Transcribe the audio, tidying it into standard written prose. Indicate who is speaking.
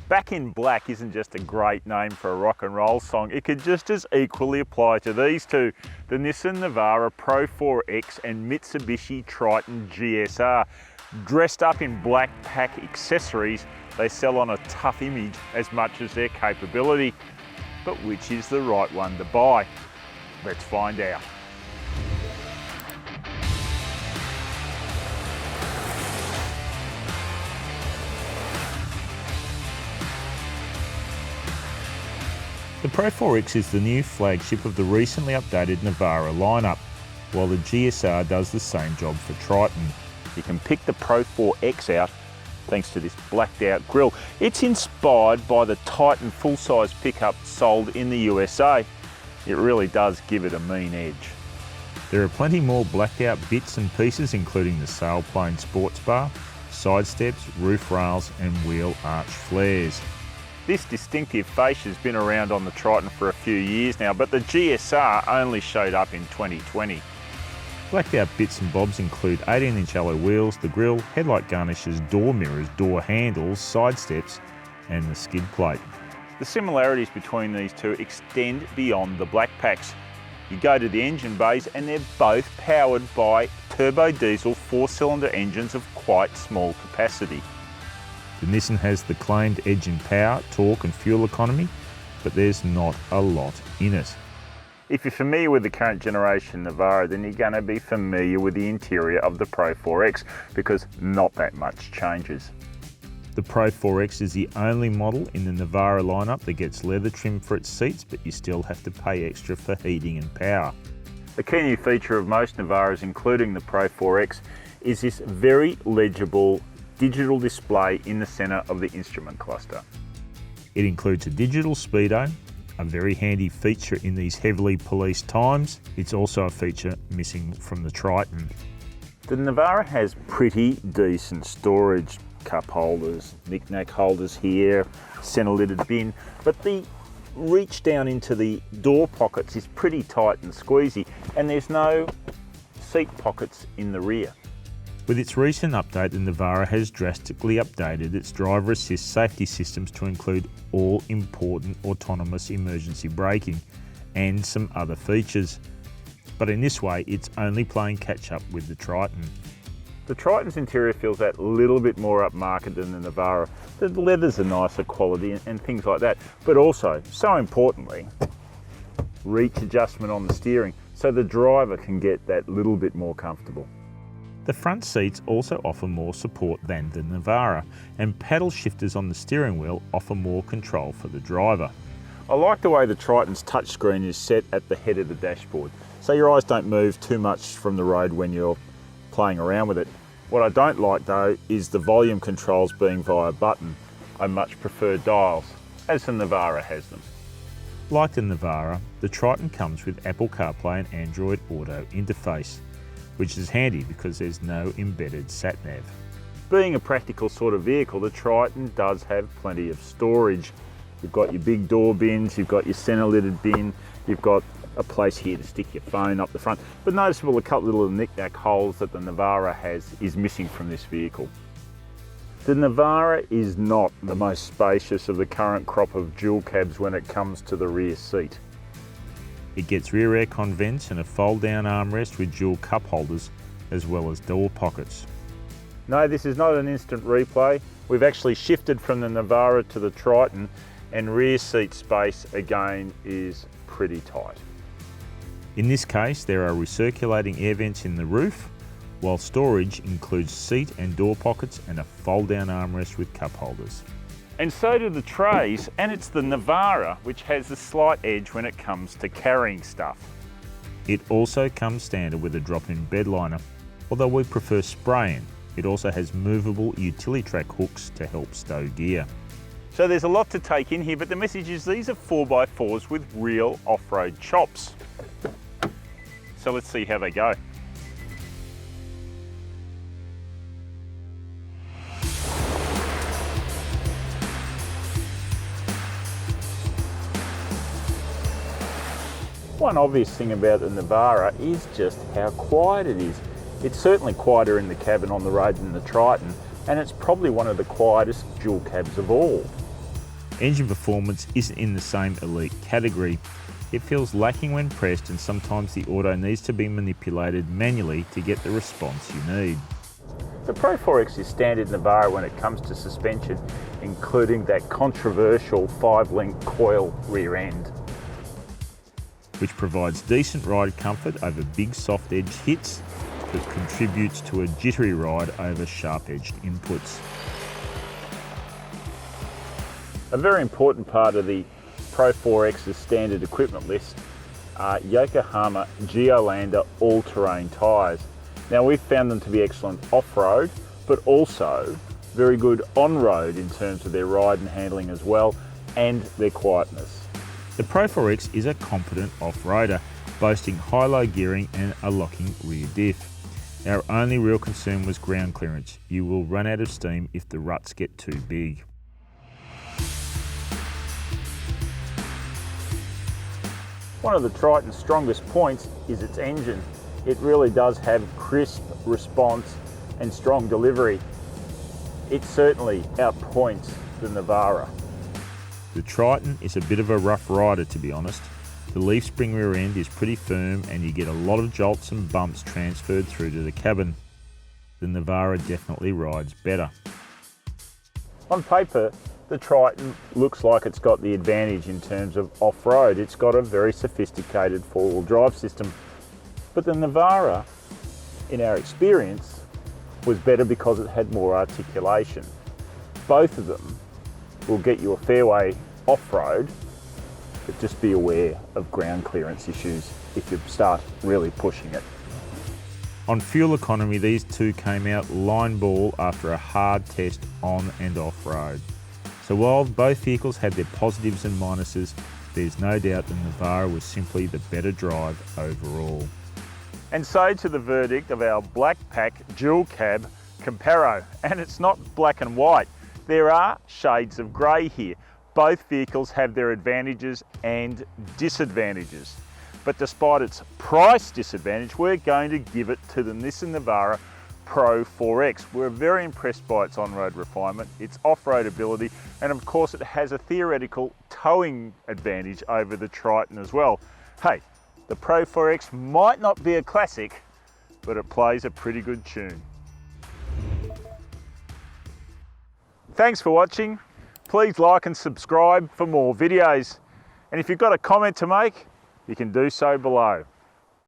Speaker 1: Back in Black isn't just a great name for a rock and roll song, it could just as equally apply to these two, the Nissan Navara PRO-4X and Mitsubishi Triton GSR. Dressed up in black pack accessories, they sell on a tough image as much as their capability. But which is the right one to buy? Let's find out. The Pro-4X is the new flagship of the recently updated Navara lineup, while the GSR does the same job for Triton. You can pick the Pro-4X out thanks to this blacked out grille. It's inspired by the Titan full-size pickup sold in the USA. It really does give it a mean edge. There are plenty more blacked out bits and pieces, including the sailplane sports bar, side steps, roof rails and wheel arch flares. This distinctive fascia has been around on the Triton for a few years now, but the GSR only showed up in 2020. Blacked out bits and bobs include 18-inch alloy wheels, the grille, headlight garnishes, door mirrors, door handles, side steps and the skid plate. The similarities between these two extend beyond the black packs. You go to the engine bays and they're both powered by turbo diesel 4-cylinder engines of quite small capacity. The Nissan has the claimed edge in power, torque and fuel economy, but there's not a lot in it. If you're familiar with the current generation Navara, then you're going to be familiar with the interior of the Pro-4X because not that much changes. The Pro-4X is the only model in the Navara lineup that gets leather trim for its seats, but you still have to pay extra for heating and power. A key new feature of most Navaras, including the Pro-4X, is this very legible digital display in the centre of the instrument cluster. It includes a digital speedo, a very handy feature in these heavily policed times. It's also a feature missing from the Triton. The Navara has pretty decent storage, cup holders, knick-knack holders here, centre-lidded bin, but the reach down into the door pockets is pretty tight and squeezy, and there's no seat pockets in the rear. With its recent update, the Navara has drastically updated its driver assist safety systems to include all important autonomous emergency braking and some other features. But in this way, it's only playing catch up with the Triton. The Triton's interior feels that little bit more upmarket than the Navara. The leather's a nicer quality and things like that. But also, so importantly, reach adjustment on the steering so the driver can get that little bit more comfortable. The front seats also offer more support than the Navara, and paddle shifters on the steering wheel offer more control for the driver. I like the way the Triton's touchscreen is set at the head of the dashboard, so your eyes don't move too much from the road when you're playing around with it. What I don't like though is the volume controls being via button. I much prefer dials, as the Navara has them. Like the Navara, the Triton comes with Apple CarPlay and Android Auto interface, which is handy because there's no embedded sat-nav. Being a practical sort of vehicle, the Triton does have plenty of storage. You've got your big door bins, you've got your centre-lidded bin, you've got a place here to stick your phone up the front. But noticeable, a couple of little knick-knack holes that the Navara has is missing from this vehicle. The Navara is not the most spacious of the current crop of dual cabs when it comes to the rear seat. It gets rear aircon vents and a fold-down armrest with dual cup holders, as well as door pockets. No, this is not an instant replay. We've actually shifted from the Navara to the Triton, and rear seat space again is pretty tight. In this case, there are recirculating air vents in the roof, while storage includes seat and door pockets and a fold-down armrest with cup holders. And so do the trays, and it's the Navara which has the slight edge when it comes to carrying stuff. It also comes standard with a drop-in bed liner, although we prefer spraying. It also has movable utility track hooks to help stow gear. So there's a lot to take in here, but the message is these are 4x4s with real off-road chops. So let's see how they go. One obvious thing about the Navara is just how quiet it is. It's certainly quieter in the cabin on the road than the Triton, and it's probably one of the quietest dual cabs of all. Engine performance isn't in the same elite category. It feels lacking when pressed, and sometimes the auto needs to be manipulated manually to get the response you need. The Pro-4X is standard Navara when it comes to suspension, including that controversial 5-link coil rear end, which provides decent ride comfort over big soft edge hits, but contributes to a jittery ride over sharp-edged inputs. A very important part of the Pro-4X's standard equipment list are Yokohama Geolander all-terrain tyres. Now, we've found them to be excellent off-road, but also very good on-road in terms of their ride and handling as well, and their quietness. The Pro-4X is a competent off-roader, boasting high-low gearing and a locking rear diff. Our only real concern was ground clearance. You will run out of steam if the ruts get too big. One of the Triton's strongest points is its engine. It really does have crisp response and strong delivery. It certainly outpoints the Navara. The Triton is a bit of a rough rider, to be honest. The leaf spring rear end is pretty firm and you get a lot of jolts and bumps transferred through to the cabin. The Navara definitely rides better. On paper, the Triton looks like it's got the advantage in terms of off-road. It's got a very sophisticated four-wheel drive system. But the Navara, in our experience, was better because it had more articulation. Both of them will get you a fair way off-road, but just be aware of ground clearance issues if you start really pushing it. On fuel economy, these two came out line ball after a hard test on and off-road. So while both vehicles had their positives and minuses, there's no doubt the Navara was simply the better drive overall. And so to the verdict of our black pack dual cab Comparo, and it's not black and white. There are shades of grey here. Both vehicles have their advantages and disadvantages. But despite its price disadvantage, we're going to give it to the Nissan Navara Pro-4X. We're very impressed by its on-road refinement, its off-road ability, and of course it has a theoretical towing advantage over the Triton as well. Hey, the Pro-4X might not be a classic, but it plays a pretty good tune. Thanks for watching. Please like and subscribe for more videos. And if you've got a comment to make, you can do so below.